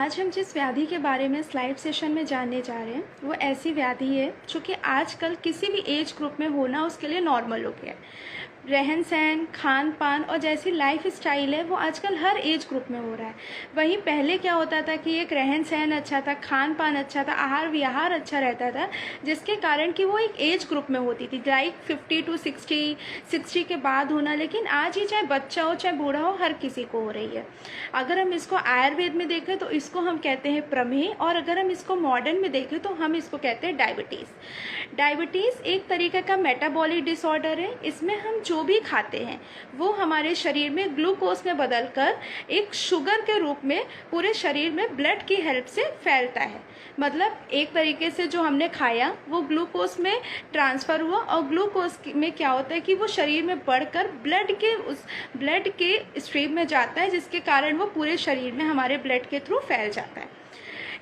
आज हम जिस व्याधि के बारे में स्लाइड सेशन में जानने जा रहे हैं वो ऐसी व्याधि है जो कि आजकल किसी भी एज ग्रुप में होना उसके लिए नॉर्मल हो गया है। रहन सहन, खान पान और जैसी लाइफ स्टाइल है वो आजकल हर एज ग्रुप में हो रहा है। वहीं पहले क्या होता था कि एक रहन सहन अच्छा था, खान पान अच्छा था, आहार विहार अच्छा रहता था, जिसके कारण कि वो एक एज ग्रुप में होती थी, लाइक 50 to 60 के बाद होना। लेकिन आज ही चाहे बच्चा हो चाहे बूढ़ा हो, हर किसी को हो रही है। अगर हम इसको आयुर्वेद में देखें तो इसको हम कहते हैं प्रमेह, और अगर हम इसको मॉडर्न में देखें तो हम इसको कहते हैं डायबिटीज़। डायबिटीज़ एक तरीके का मेटाबॉलिक डिसऑर्डर है। इसमें हम जो भी खाते हैं वो हमारे शरीर में ग्लूकोज में बदलकर एक शुगर के रूप में पूरे शरीर में ब्लड की हेल्प से फैलता है। मतलब एक तरीके से जो हमने खाया वो ग्लूकोज में ट्रांसफ़र हुआ, और ग्लूकोज में क्या होता है कि वो शरीर में बढ़कर ब्लड के स्ट्रीम में जाता है, जिसके कारण वो पूरे शरीर में हमारे ब्लड के थ्रू फैल जाता है।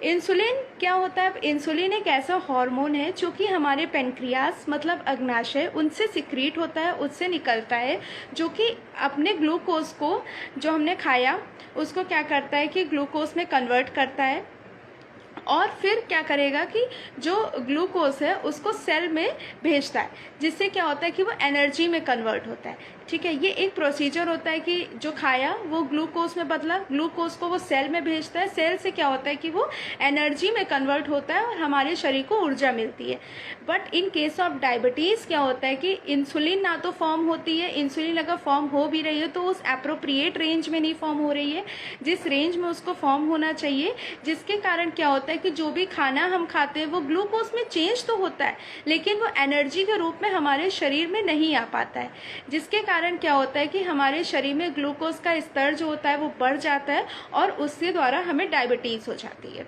इंसुलिन क्या होता है? इंसुलिन एक ऐसा हार्मोन है जो कि हमारे पेनक्रियास मतलब अग्नाशय उनसे सिक्रीट होता है, उससे निकलता है, जो कि अपने ग्लूकोज को जो हमने खाया उसको क्या करता है कि ग्लूकोज में कन्वर्ट करता है, और फिर क्या करेगा कि जो ग्लूकोज है उसको सेल में भेजता है, जिससे क्या होता है कि वो एनर्जी में कन्वर्ट होता है। ठीक है, ये एक प्रोसीजर होता है कि जो खाया वो ग्लूकोज में बदला, ग्लूकोज को वो सेल में भेजता है, सेल से क्या होता है कि वो एनर्जी में कन्वर्ट होता है और हमारे शरीर को ऊर्जा मिलती है। But in case of diabetes क्या होता है कि इंसुलिन ना तो फॉर्म होती है, इंसुलिन अगर फॉर्म हो भी रही है तो उस एप्रोप्रिएट रेंज में नहीं फॉर्म हो रही है जिस रेंज में उसको फॉर्म होना चाहिए, जिसके कारण क्या होता है कि जो भी खाना हम खाते हैं वो ग्लूकोज में चेंज तो होता है लेकिन वो एनर्जी के रूप में हमारे शरीर में नहीं आ पाता है, जिसके कारण क्या होता है कि हमारे शरीर में ग्लूकोज का स्तर जो होता है वो बढ़ जाता है और उसके द्वारा हमें डायबिटीज़ हो जाती है।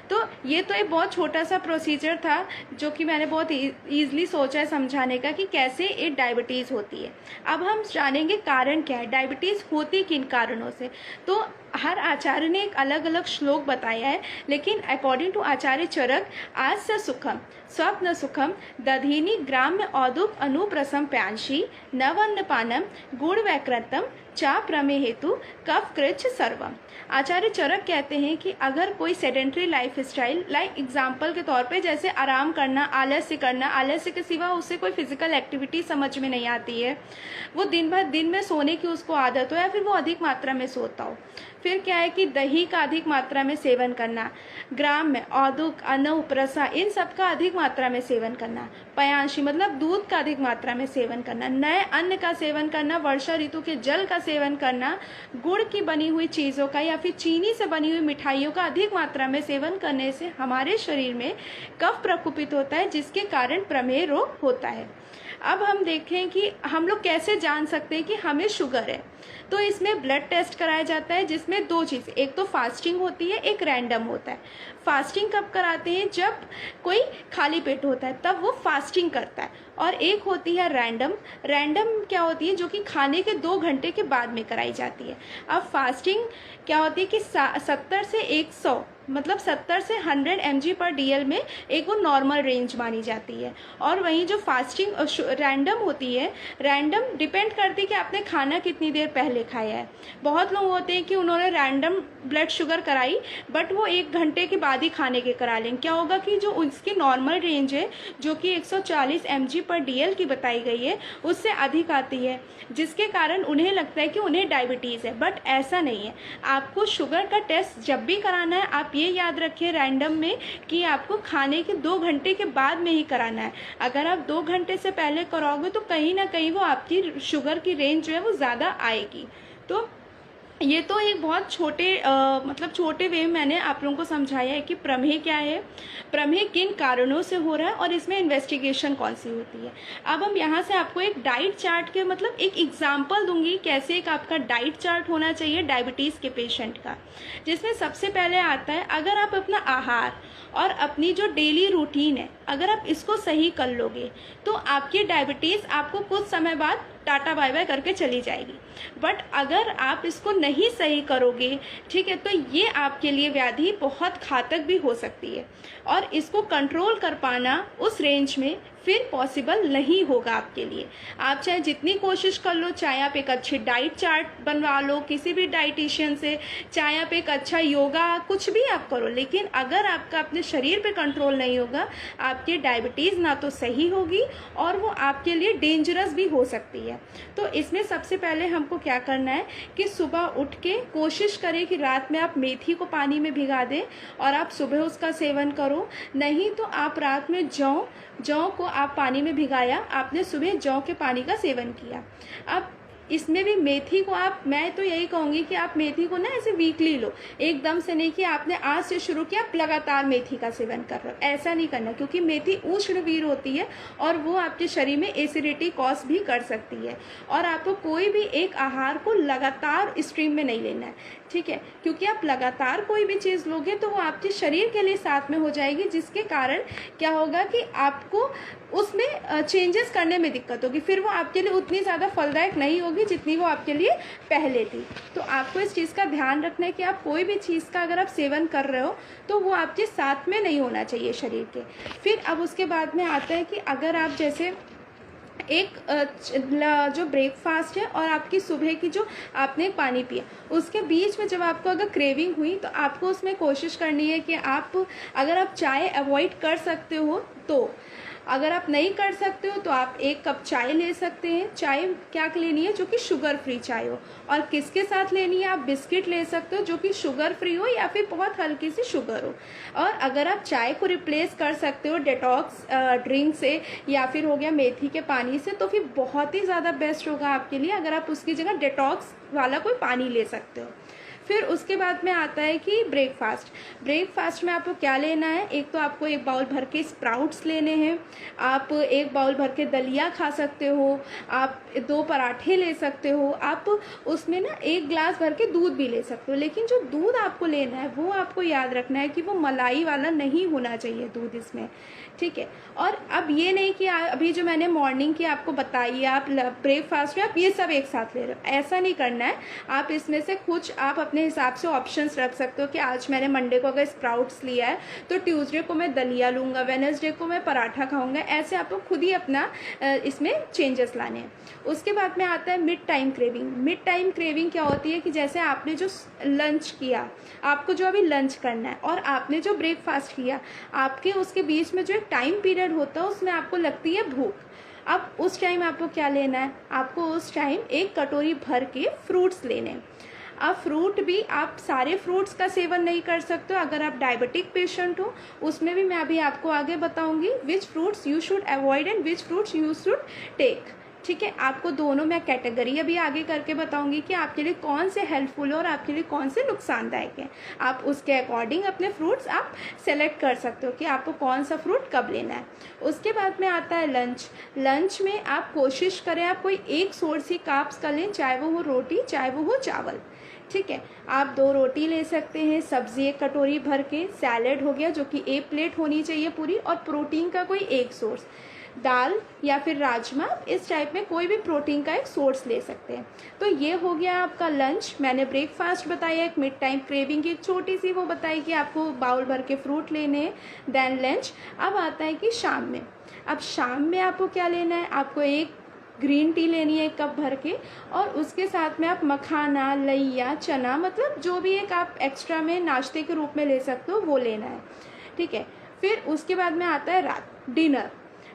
तो ये तो एक बहुत छोटा सा प्रोसीजर था जो कि मैंने बहुत ईजिली सोचा है समझाने का कि कैसे ये डायबिटीज़ होती है। अब हम जानेंगे कारण क्या है, डायबिटीज़ होती किन कारणों से। तो हर आचार्य ने एक अलग अलग श्लोक बताया है, लेकिन अकॉर्डिंग टू आचार्य चरक, आज से सुखम स्वप्न सुखम दधीनी ग्राम्य औदुक अनुप्रसम प्यांशी नवन्नपानम गुण वैकृतम चा प्रमेय हेतु कफ कृच्छ सर्वम। आचार्य चरक कहते हैं कि अगर कोई sedentary life style, like example के तौर पे जैसे आराम करना, आलस्य के सिवा उससे कोई फिजिकल एक्टिविटी समझ में नहीं आती है, वो दिन भर दिन में सोने की उसको आदत हो या फिर वो अधिक मात्रा में सोता हो, फिर क्या है कि दही का अधिक मात्रा में सेवन करना, ग्राम में औदुक अनु प्रसा इन सब का अधिक मात्रा में सेवन करना, पयांशी मतलब दूध का अधिक मात्रा में सेवन करना, नए अन्न का सेवन करना, वर्षा ऋतु के जल का सेवन करना, गुड़ की बनी हुई चीज़ों का या फिर चीनी से बनी हुई मिठाइयों का अधिक मात्रा में सेवन करने से हमारे शरीर में कफ प्रकोपित होता है, जिसके कारण प्रमेह रोग होता है। अब हम देखें कि हम लोग कैसे जान सकते हैं कि हमें शुगर है। तो इसमें ब्लड टेस्ट कराया जाता है, जिसमें दो चीज़ें, एक तो फास्टिंग होती है, एक रैंडम होता है। फास्टिंग कब कराते हैं? जब कोई खाली पेट होता है तब वो फास्टिंग करता है, और एक होती है रैंडम। रैंडम क्या होती है? जो कि खाने के 2 घंटे के बाद में कराई जाती है। अब फास्टिंग क्या होती है कि 70 से 100 मतलब 70 से 100 mg/dl में एक वो नॉर्मल रेंज मानी जाती है। और वहीं जो फास्टिंग रैंडम होती है, रैंडम डिपेंड करती है कि आपने खाना कितनी देर पहले खाया है। बहुत लोग होते हैं कि उन्होंने रैंडम ब्लड शुगर कराई बट वो 1 घंटे के बाद ही खाने के करा लें। क्या होगा कि जो उसकी नॉर्मल रेंज है जो कि 140 mg/dl की बताई गई है उससे अधिक आती है, जिसके कारण उन्हें लगता है कि उन्हें डायबिटीज़ है। बट ऐसा नहीं है। आपको शुगर का टेस्ट जब भी कराना है, आप ये याद रखिए रैंडम में कि आपको खाने के 2 घंटे के बाद में ही कराना है। अगर आप 2 घंटे से पहले कराओगे तो कहीं ना कहीं वो आपकी शुगर की रेंज जो है वो ज़्यादा आएगी। तो ये तो एक बहुत छोटे वे में मैंने आप लोगों को समझाया है कि प्रमेह क्या है, प्रमेह किन कारणों से हो रहा है और इसमें इन्वेस्टिगेशन कौन सी होती है। अब हम यहाँ से आपको एक डाइट चार्ट के मतलब एक एग्जांपल दूंगी कैसे एक आपका डाइट चार्ट होना चाहिए डायबिटीज़ के पेशेंट का, जिसमें सबसे पहले आता है अगर आप अपना आहार और अपनी जो डेली रूटीन है अगर आप इसको सही कर लोगे तो आपकी डायबिटीज़ आपको कुछ समय बाद टाटा बाय बाय करके चली जाएगी। बट अगर आप इसको नहीं सही करोगे, ठीक है, तो ये आपके लिए व्याधि बहुत घातक भी हो सकती है। और इसको कंट्रोल कर पाना उस रेंज में फिर पॉसिबल नहीं होगा आपके लिए। आप चाहे जितनी कोशिश कर लो, चाहे आप एक अच्छी डाइट चार्ट बनवा लो किसी भी डाइटिशियन से, चाहे आप एक अच्छा योगा, कुछ भी आप करो, लेकिन अगर आपका अपने शरीर पे कंट्रोल नहीं होगा, आपकी डायबिटीज़ ना तो सही होगी और वो आपके लिए डेंजरस भी हो सकती है। तो इसमें सबसे पहले हमको क्या करना है कि सुबह उठ के कोशिश करें कि रात में आप मेथी को पानी में भिगा दें और आप सुबह उसका सेवन करो। नहीं तो आप रात में जौ को आप पानी में भिगाया, आपने सुबह जौ के पानी का सेवन किया। अब इसमें भी मेथी को मैं तो यही कहूँगी कि आप मेथी को ना ऐसे वीकली लो, एकदम से नहीं कि आपने आज से शुरू किया आप लगातार मेथी का सेवन कर रहे हो, ऐसा नहीं करना, क्योंकि मेथी उष्णवीर होती है और वो आपके शरीर में एसिडिटी कॉज भी कर सकती है। और आपको कोई भी एक आहार को लगातार स्ट्रीम में नहीं लेना है, ठीक है, क्योंकि आप लगातार कोई भी चीज़ लोगे तो वो आपके शरीर के लिए साथ में हो जाएगी, जिसके कारण क्या होगा कि आपको उसमें चेंजेस करने में दिक्कत होगी, फिर वो आपके लिए उतनी ज़्यादा फलदायक नहीं होगी जितनी वो आपके लिए पहले थी। तो आपको इस चीज़ का ध्यान रखना है कि आप कोई भी चीज़ का अगर आप सेवन कर रहे हो तो वो आपके साथ में नहीं होना चाहिए शरीर के। फिर अब उसके बाद में आता है कि अगर आप जैसे एक जो ब्रेकफास्ट है और आपकी सुबह की जो आपने पानी पिया, उसके बीच में जब आपको अगर क्रेविंग हुई तो आपको उसमें कोशिश करनी है कि अगर आप चाय अवॉइड कर सकते हो तो, अगर आप नहीं कर सकते हो तो आप 1 कप चाय ले सकते हैं। चाय क्या लेनी है, जो कि शुगर फ्री चाय हो, और किसके साथ लेनी है, आप बिस्किट ले सकते हो जो कि शुगर फ्री हो या फिर बहुत हल्की सी शुगर हो। और अगर आप चाय को रिप्लेस कर सकते हो डिटॉक्स ड्रिंक से या फिर हो गया मेथी के पानी से, तो फिर बहुत ही ज़्यादा बेस्ट होगा आपके लिए अगर आप उसकी जगह डिटॉक्स वाला कोई पानी ले सकते हो। फिर उसके बाद में आता है कि ब्रेकफास्ट में आपको क्या लेना है, एक तो आपको 1 बाउल भर के स्प्राउट्स लेने हैं, आप 1 बाउल भर के दलिया खा सकते हो, आप 2 पराठे ले सकते हो, आप उसमें ना 1 ग्लास भर के दूध भी ले सकते हो। लेकिन जो दूध आपको लेना है वो आपको याद रखना है कि वो मलाई वाला नहीं होना चाहिए दूध इसमें, ठीक है। और अब ये नहीं कि अभी जो मैंने मॉर्निंग की आपको बताई, आप ब्रेकफास्ट में आप ये सब एक साथ ले रहे हो, ऐसा नहीं करना है। आप इसमें से कुछ आप अपने हिसाब से ऑप्शंस रख सकते हो कि आज मैंने मंडे को अगर स्प्राउट्स लिया है तो ट्यूसडे को मैं दलिया लूँगा, वेडनेसडे को मैं पराठा खाऊंगा। ऐसे आपको खुद ही अपना इसमें चेंजेस लाने हैं। उसके बाद में आता है मिड टाइम क्रेविंग क्या होती है कि जैसे आपने जो लंच किया, आपको जो अभी लंच करना है और आपने जो ब्रेकफास्ट किया, आपके उसके बीच में जो एक टाइम पीरियड होता है उसमें आपको लगती है भूख। अब उस टाइम आपको क्या लेना है, आपको उस टाइम 1 कटोरी भर के फ्रूट्स लेने हैं। अब फ्रूट भी आप सारे फ्रूट्स का सेवन नहीं कर सकते हो, अगर आप डायबिटिक पेशेंट हो उसमें भी मैं अभी आपको आगे बताऊंगी which fruits you should avoid and which fruits you should take, ठीक है। आपको दोनों मैं कैटेगरी अभी आगे करके बताऊंगी कि आपके लिए कौन से हेल्पफुल है और आपके लिए कौन से नुकसानदायक है। आप उसके अकॉर्डिंग अपने फ्रूट्स आप सेलेक्ट कर सकते हो कि आपको कौन सा फ्रूट कब लेना है। उसके बाद में आता है लंच में आप कोशिश करें आप कोई एक सोर्स ही कार्ब्स का लें, चाहे वो हो रोटी चाहे वो हो चावल, ठीक है। आप 2 रोटी ले सकते हैं, सब्जी 1 कटोरी भर के, सैलेड हो गया जो कि 1 प्लेट होनी चाहिए पूरी, और प्रोटीन का कोई एक सोर्स, दाल या फिर राजमा, इस टाइप में कोई भी प्रोटीन का एक सोर्स ले सकते हैं। तो ये हो गया आपका लंच। मैंने ब्रेकफास्ट बताया, एक मिड टाइम क्रेविंग की एक छोटी सी वो बताई कि आपको बाउल भर के फ्रूट लेने हैं, देन लंच। अब आता है कि शाम में आपको क्या लेना है, आपको एक ग्रीन टी लेनी है 1 कप भर के, और उसके साथ में आप मखाना, लइया, चना, मतलब जो भी एक आप एक्स्ट्रा में नाश्ते के रूप में ले सकते हो वो लेना है, ठीक है। फिर उसके बाद में आता है रात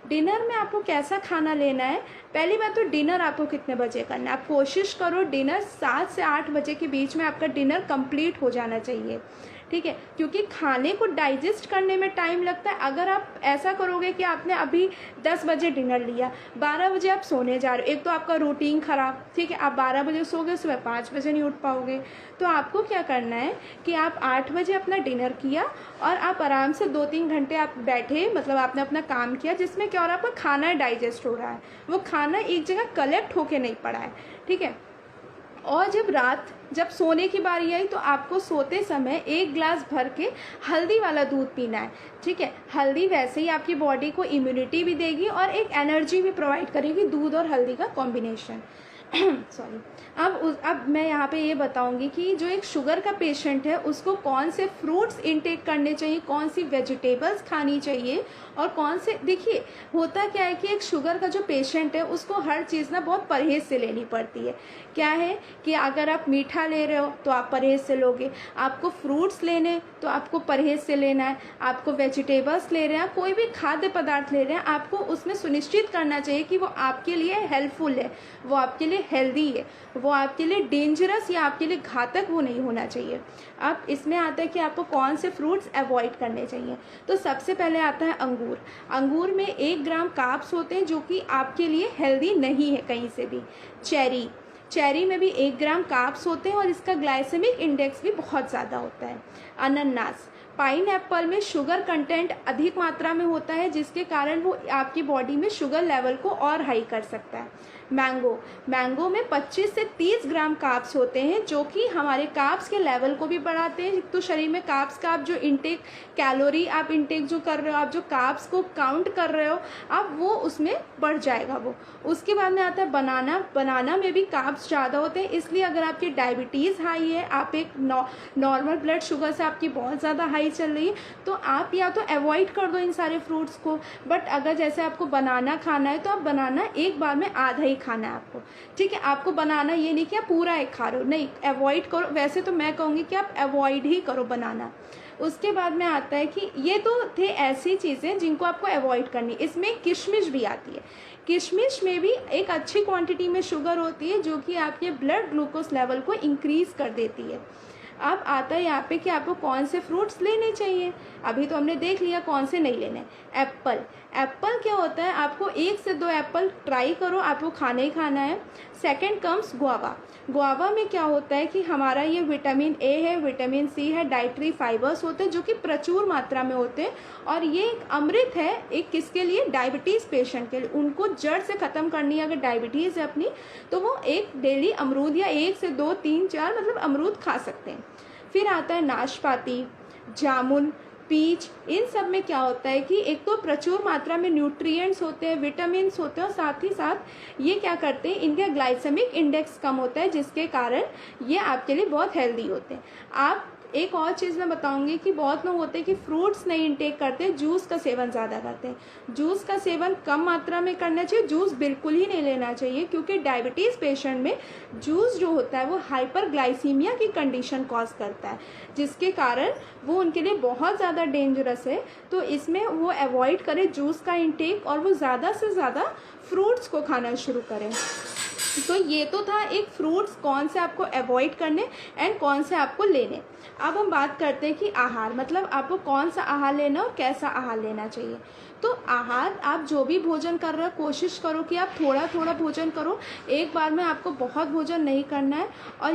डिनर में आपको कैसा खाना लेना है। पहली बात तो डिनर आपको कितने बजे करना है, आप कोशिश करो डिनर 7 से 8 बजे के बीच में आपका डिनर कंप्लीट हो जाना चाहिए, ठीक है, क्योंकि खाने को डाइजेस्ट करने में टाइम लगता है। अगर आप ऐसा करोगे कि आपने अभी 10 बजे डिनर लिया, 12 बजे आप सोने जा रहे हो, एक तो आपका रूटीन ख़राब, ठीक है, आप 12 बजे सोगे, सुबह 5 बजे नहीं उठ पाओगे। तो आपको क्या करना है कि आप 8 बजे अपना डिनर किया और आप आराम से 2-3 घंटे आप बैठे, मतलब आपने अपना काम किया, जिसमें क्या हो रहा है, आपका खाना डाइजेस्ट हो रहा है, वो खाना एक जगह कलेक्ट होके नहीं पड़ा है, ठीक है। और जब सोने की बारी आई तो आपको सोते समय 1 ग्लास भर के हल्दी वाला दूध पीना है, ठीक है। हल्दी वैसे ही आपकी बॉडी को इम्यूनिटी भी देगी और एक एनर्जी भी प्रोवाइड करेगी, दूध और हल्दी का कॉम्बिनेशन। सॉरी। अब मैं यहाँ पे ये बताऊँगी कि जो एक शुगर का पेशेंट है उसको कौन से फ्रूट्स इनटेक करने चाहिए, कौन सी वेजिटेबल्स खानी चाहिए, और कौन से, देखिए होता क्या है कि एक शुगर का जो पेशेंट है उसको हर चीज़ ना बहुत परहेज़ से लेनी पड़ती है। क्या है कि अगर आप मीठा ले रहे हो तो आप परहेज़ से लोगे, आपको फ्रूट्स लेने तो आपको परहेज़ से लेना है, आपको वेजिटेबल्स ले रहे हैं, कोई भी खाद्य पदार्थ ले रहे हैं, आपको उसमें सुनिश्चित करना चाहिए कि वो आपके लिए हेल्पफुल है, वो आपके लिए हेल्दी है, वो आपके लिए डेंजरस या आपके लिए घातक वो नहीं होना चाहिए। अब इसमें आता है कि आपको कौन से फ्रूट्स अवॉइड करने चाहिए। तो सबसे पहले आता है अंगूर। अंगूर में 1 ग्राम कार्ब्स होते हैं जो कि आपके लिए हेल्दी नहीं है कहीं से भी। चेरी में भी 1 ग्राम कार्ब्स होते हैं और इसका ग्लाइसेमिक इंडेक्स भी बहुत ज़्यादा होता है। अनानास, पाइन एप्पल में शुगर कंटेंट अधिक मात्रा में होता है जिसके कारण वो आपकी बॉडी में शुगर लेवल को और हाई कर सकता है। मैंगो में 25 से 30 ग्राम कार्ब्स होते हैं जो कि हमारे कार्ब्स के लेवल को भी बढ़ाते हैं। तो शरीर में कार्ब्स का आप जो इंटेक, कैलोरी आप इंटेक जो कर रहे हो, आप जो कार्ब्स को काउंट कर रहे हो, आप वो उसमें बढ़ जाएगा वो। उसके बाद में आता है बनाना में भी कार्ब्स ज़्यादा होते हैं, इसलिए अगर आपकी डायबिटीज़ हाई है, आप एक नॉर्मल ब्लड शुगर से आपकी बहुत ज़्यादा हाई चल रही है, तो आप या तो अवॉइड कर दो इन सारे फ्रूट्स को। बट अगर जैसे आपको बनाना खाना है तो आप बनाना एक बार में आधा ही खाना है आपको, ठीक है। आपको बनाना ये नहीं कि आप पूरा एक खा रहे हो, नहीं, अवॉइड करो। वैसे तो मैं कहूँगी कि आप अवॉइड ही करो बनाना। उसके बाद में आता है कि ये तो थे ऐसी चीज़ें जिनको आपको अवॉइड करनी। इसमें किशमिश भी आती है। किशमिश में भी एक अच्छी क्वांटिटी में शुगर होती है जो कि आपके ब्लड ग्लूकोज लेवल को इंक्रीज़ कर देती है। अब आता है यहाँ पे कि आपको कौन से फ्रूट्स लेने चाहिए। अभी तो हमने देख लिया कौन से नहीं लेने। एप्पल क्या होता है, आपको 1 से 2 एप्पल ट्राई करो, आपको खाना ही खाना है। सेकंड कम्स गुआवा में क्या होता है कि हमारा ये विटामिन ए है, विटामिन सी है, डाइटरी फाइबर्स होते हैं जो कि प्रचुर मात्रा में होते हैं, और ये एक अमृत है एक किसके लिए, डायबिटीज़ पेशेंट के लिए। उनको जड़ से ख़त्म करनी है अगर डायबिटीज़ है अपनी, तो वो एक डेली अमरूद या 1 से 2 3 4 मतलब अमरूद खा सकते हैं। फिर आता है नाशपाती, जामुन, पीच। इन सब में क्या होता है कि एक तो प्रचुर मात्रा में न्यूट्रिएंट्स होते हैं, विटामिन्स होते हैं, और साथ ही साथ ये क्या करते हैं, इनका ग्लाइसेमिक इंडेक्स कम होता है जिसके कारण ये आपके लिए बहुत हेल्दी होते हैं। आप एक और चीज़ मैं बताऊंगी कि बहुत लोग होते हैं कि फ्रूट्स नहीं इंटेक करते, जूस का सेवन ज़्यादा करते हैं। जूस का सेवन कम मात्रा में करना चाहिए, जूस बिल्कुल ही नहीं लेना चाहिए, क्योंकि डायबिटीज़ पेशेंट में जूस जो होता है वो हाइपरग्लाइसीमिया की कंडीशन कॉज करता है, जिसके कारण वो उनके लिए बहुत ज़्यादा डेंजरस है। तो इसमें वो अवॉइड करें जूस का इंटेक, और वो ज़्यादा से ज़्यादा फ्रूट्स को खाना शुरू करें। तो ये तो था एक फ्रूट्स कौन से आपको अवॉइड करने एंड कौन से आपको लेने। अब हम बात करते हैं कि आहार, मतलब आपको कौन सा आहार लेना और कैसा आहार लेना चाहिए। तो आहार, आप जो भी भोजन कर रहे हो कोशिश करो कि आप थोड़ा थोड़ा भोजन करो, एक बार में आपको बहुत भोजन नहीं करना है। और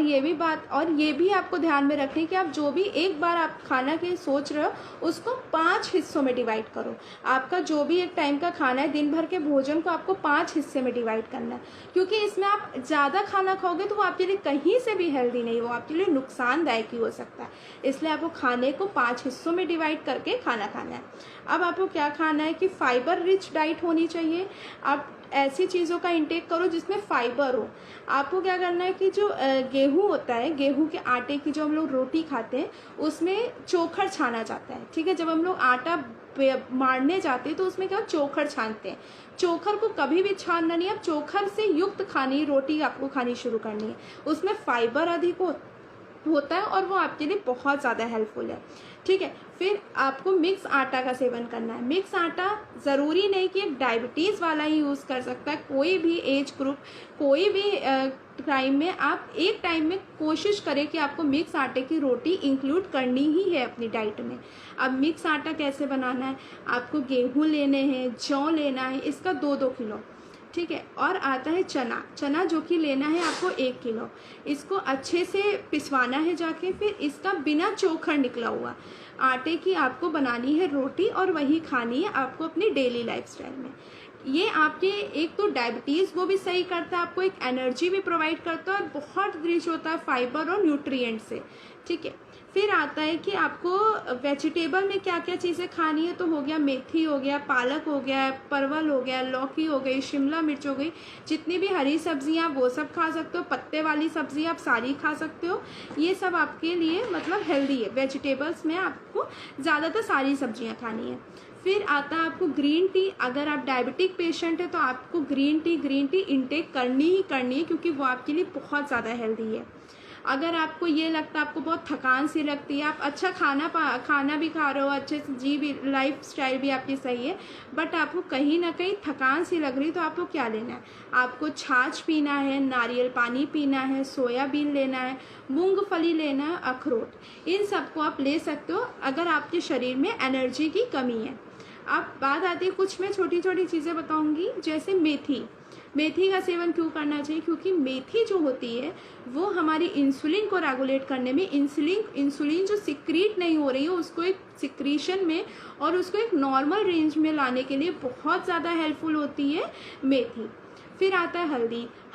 ये भी आपको ध्यान में रखनी है कि आप जो भी एक बार आप खाना के सोच रहे हो उसको 5 हिस्सों में डिवाइड करो। आपका जो भी एक टाइम का खाना है, दिन भर के भोजन को आपको 5 हिस्से में डिवाइड करना है, क्योंकि इसमें आप ज़्यादा खाना खाओगे तो वो आपके लिए कहीं से भी हेल्दी नहीं, वो आपके लिए नुकसानदायक ही हो सकता है। इसलिए आपको खाने को 5 हिस्सों में डिवाइड करके खाना खाना है। अब आपको क्या खाना है कि फाइबर रिच डाइट होनी चाहिए। आप ऐसी चीज़ों का इंटेक करो जिसमें फाइबर हो। आपको क्या करना है कि जो गेहूँ होता है, गेहूँ के आटे की जो हम लोग रोटी खाते हैं उसमें चोखर छाना जाता है, ठीक है। जब हम लोग आटा मारने जाते हैं तो उसमें क्या चोखर छानते हैं। चोखर को कभी भी छानना नहीं है, अब चोखर से युक्त खानी रोटी आपको खानी शुरू करनी है। उसमें फाइबर अधिक होता है और वो आपके लिए बहुत ज़्यादा हेल्पफुल है, ठीक है। फिर आपको मिक्स आटा का सेवन करना है। मिक्स आटा ज़रूरी नहीं कि एक डायबिटीज़ वाला ही यूज़ कर सकता है, कोई भी एज ग्रुप, कोई भी टाइम में आप एक टाइम में कोशिश करें कि आपको मिक्स आटे की रोटी इंक्लूड करनी ही है अपनी डाइट में। अब मिक्स आटा कैसे बनाना है, आपको गेहूँ लेने हैं, जौ लेना है, इसका 2-2 किलो, ठीक है। और आता है चना जो कि लेना है आपको 1 किलो। इसको अच्छे से पिसवाना है जाके, फिर इसका बिना चोखर निकला हुआ आटे की आपको बनानी है रोटी, और वही खानी है आपको अपनी डेली लाइफस्टाइल में। ये आपके एक तो डायबिटीज़ को भी सही करता है, आपको एक एनर्जी भी प्रोवाइड करता है, और बहुत रिच होता है फाइबर और न्यूट्रिएंट से, ठीक है। फिर आता है कि आपको वेजिटेबल में क्या क्या चीज़ें खानी है। तो हो गया मेथी, हो गया पालक, हो गया परवल, हो गया लौकी, हो गई शिमला मिर्च, हो गई जितनी भी हरी सब्जियां वो सब खा सकते हो। पत्ते वाली सब्जी आप सारी खा सकते हो। ये सब आपके लिए मतलब हेल्दी है। वेजिटेबल्स में आपको ज़्यादातर सारी सब्जियां खानी है। फिर आता है आपको ग्रीन टी। अगर आप डायबिटिक पेशेंट है तो आपको ग्रीन टी इंटेक करनी ही करनी है, क्योंकि वो आपके लिए बहुत ज़्यादा हेल्दी है। अगर आपको ये लगता है आपको बहुत थकान सी लगती है, आप अच्छा खाना भी खा रहे हो, अच्छे से जी भी, लाइफ स्टाइल भी आपकी सही है, बट आपको कहीं ना कहीं थकान सी लग रही, तो आपको क्या लेना है? आपको छाछ पीना है, नारियल पानी पीना है, सोयाबीन लेना है, मूंगफली लेना है, अखरोट, इन सबको आप ले सकते हो अगर आपके शरीर में एनर्जी की कमी है। अब बात आती है, कुछ मैं छोटी छोटी चीज़ें बताऊंगी, जैसे मेथी का सेवन क्यों करना चाहिए? क्योंकि मेथी जो होती है वो हमारी इंसुलिन को रेगुलेट करने में, इंसुलिन जो सिक्रीट नहीं हो रही है उसको एक सिक्रीशन में और उसको एक नॉर्मल रेंज में लाने के लिए बहुत ज़्यादा हेल्पफुल होती है मेथी। फिर आता है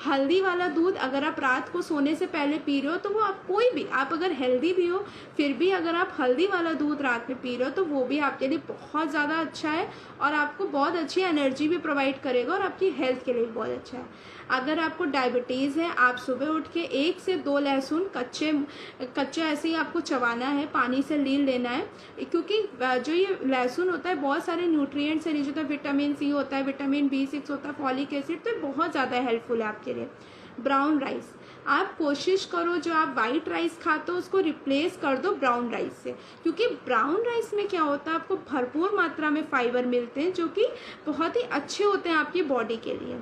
हल्दी वाला दूध। अगर आप रात को सोने से पहले पी रहे हो तो वो आप कोई भी, आप अगर हेल्दी भी हो फिर भी अगर आप हल्दी वाला दूध रात में पी रहे हो तो वो भी आपके लिए बहुत ज़्यादा अच्छा है और आपको बहुत अच्छी एनर्जी भी प्रोवाइड करेगा और आपकी हेल्थ के लिए बहुत अच्छा है। अगर आपको डायबिटीज़ है, आप सुबह उठ के 1 से 2 लहसुन कच्चा ऐसे ही आपको चबाना है, पानी से लील लेना है, क्योंकि जो ये लहसुन होता है बहुत सारे न्यूट्रिएंट्स से रिच होता है, विटामिन सी होता है, विटामिन B6 होता है, फॉलिक एसिड, तो बहुत ज़्यादा हेल्पफुल है आपके लिए। ब्राउन राइस, आप कोशिश करो जो आप वाइट राइस खाते हो उसको रिप्लेस कर दो ब्राउन राइस से, क्योंकि ब्राउन राइस में क्या होता है, आपको भरपूर मात्रा में फाइबर मिलते हैं जो कि बहुत ही अच्छे होते हैं आपकी बॉडी के लिए।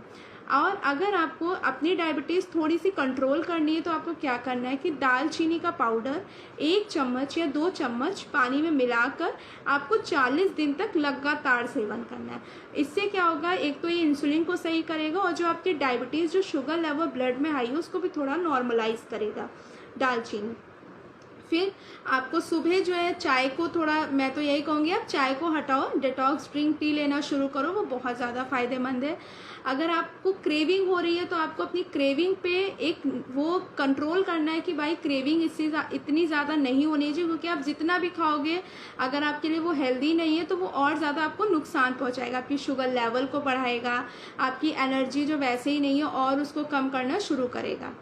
और अगर आपको अपनी डायबिटीज़ थोड़ी सी कंट्रोल करनी है तो आपको क्या करना है कि दालचीनी का पाउडर 1 चम्मच या 2 चम्मच पानी में मिलाकर आपको 40 दिन तक लगातार सेवन करना है। इससे क्या होगा, एक तो ये इंसुलिन को सही करेगा और जो आपकी डायबिटीज़, जो शुगर लेवल ब्लड में हाई है उसको भी थोड़ा नॉर्मलाइज करेगा दालचीनी। फिर आपको सुबह जो है चाय को थोड़ा, मैं तो यही कहूँगी आप चाय को हटाओ, डिटॉक्स ड्रिंक टी लेना शुरू करो, वो बहुत ज़्यादा फ़ायदेमंद है। अगर आपको क्रेविंग हो रही है तो आपको अपनी क्रेविंग पे एक वो कंट्रोल करना है कि भाई क्रेविंग इससे इतनी ज़्यादा नहीं होनी चाहिए, क्योंकि आप जितना भी खाओगे अगर आपके लिए वो हेल्दी नहीं है तो वो और ज़्यादा आपको नुकसान पहुँचाएगा, आपकी शुगर लेवल को बढ़ाएगा, आपकी एनर्जी जो वैसे ही नहीं है और उसको कम करना शुरू करेगा।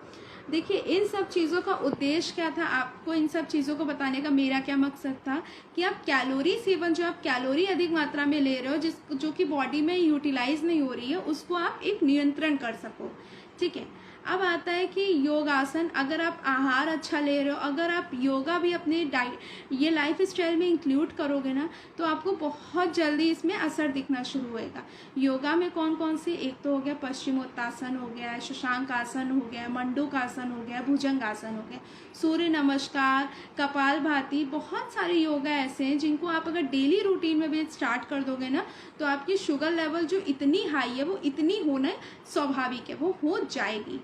देखिए इन सब चीज़ों का उद्देश्य क्या था, आपको इन सब चीज़ों को बताने का मेरा क्या मकसद था कि आप कैलोरी सेवन, जो आप कैलोरी अधिक मात्रा में ले रहे हो जो कि बॉडी में यूटिलाइज नहीं हो रही है, उसको आप एक नियंत्रण कर सको। ठीक है, अब आता है कि योगासन। अगर आप आहार अच्छा ले रहे हो, अगर आप योगा भी अपने ये लाइफ स्टाइल में इंक्लूड करोगे ना तो आपको बहुत जल्दी इसमें असर दिखना शुरू होएगा। योगा में कौन कौन से, एक तो हो गया पश्चिमोत्तासन हो गया, शशांक आसन हो गया, मंडूक आसन हो गया, भुजंग आसन हो गया, सूर्य नमस्कार, कपालभाति, बहुत सारे योगा ऐसे हैं जिनको आप अगर डेली रूटीन में भी स्टार्ट कर दोगे ना तो आपकी शुगर लेवल जो इतनी हाई है वो इतनी होना स्वाभाविक है, वो हो जाएगी।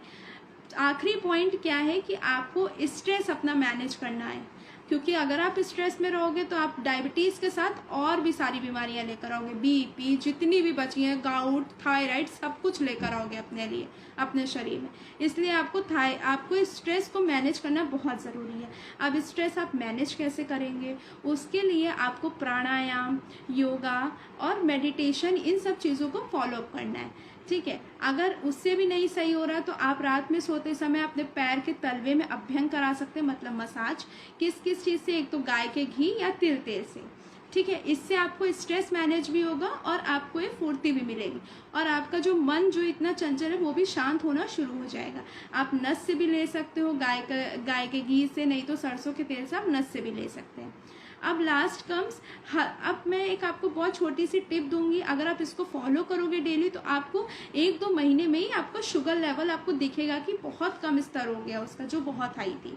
आखिरी पॉइंट क्या है कि आपको स्ट्रेस अपना मैनेज करना है, क्योंकि अगर आप स्ट्रेस में रहोगे तो आप डायबिटीज़ के साथ और भी सारी बीमारियां लेकर आओगे, बीपी जितनी भी बची हैं, गाउट, थायराइड, सब कुछ लेकर आओगे अपने लिए, अपने शरीर में। इसलिए आपको स्ट्रेस को मैनेज करना बहुत ज़रूरी है। अब स्ट्रेस आप मैनेज कैसे करेंगे, उसके लिए आपको प्राणायाम, योगा और मेडिटेशन, इन सब चीज़ों को फॉलो करना है। ठीक है, अगर उससे भी नहीं सही हो रहा तो आप रात में सोते समय अपने पैर के तलवे में अभ्यंग करा सकते हैं, मतलब मसाज। किस किस चीज़ से, एक तो गाय के घी या तिल तेल से। ठीक है, इससे आपको स्ट्रेस मैनेज भी होगा और आपको एक फुर्ती भी मिलेगी और आपका जो मन जो इतना चंचल है वो भी शांत होना शुरू हो जाएगा। आप नस से भी ले सकते हो, गाय के घी से, नहीं तो सरसों के तेल से आप नस से भी ले सकते हैं। अब लास्ट कम्स, अब मैं एक आपको बहुत छोटी सी टिप दूंगी, अगर आप इसको फॉलो करोगे डेली तो आपको 1-2 महीने में ही आपका शुगर लेवल आपको दिखेगा कि बहुत कम स्तर हो गया उसका, जो बहुत हाई थी।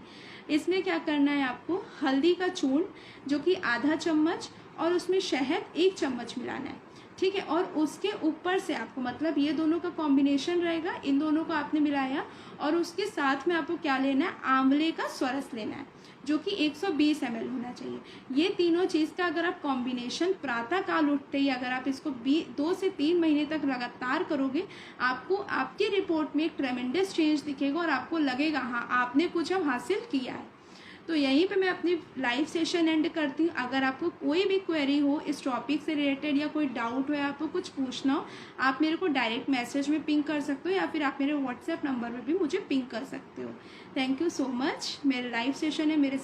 इसमें क्या करना है, आपको हल्दी का चूर्ण जो कि आधा चम्मच और उसमें शहद 1 चम्मच मिलाना है। ठीक है, और उसके ऊपर से आपको, मतलब ये दोनों का कॉम्बिनेशन रहेगा, इन दोनों को आपने मिलाया और उसके साथ में आपको क्या लेना है, आंवले का स्वरस लेना है जो कि 120 ml होना चाहिए। ये तीनों चीज़ का अगर आप कॉम्बिनेशन प्रातः काल उठते ही अगर आप इसको 2 से 3 महीने तक लगातार करोगे, आपको आपकी रिपोर्ट में एक ट्रेमेंडस चेंज दिखेगा और आपको लगेगा हाँ आपने कुछ अब हासिल किया है। तो यहीं पे मैं अपनी लाइव सेशन एंड करती हूँ। अगर आपको कोई भी क्वेरी हो इस टॉपिक से रिलेटेड या कोई डाउट हो या आपको कुछ पूछना हो, आप मेरे को डायरेक्ट मैसेज में पिंग कर सकते हो या फिर आप मेरे व्हाट्सएप नंबर पर भी मुझे पिंग कर सकते हो। Thank you so much. मेरा लाइव सेशन है, मेरे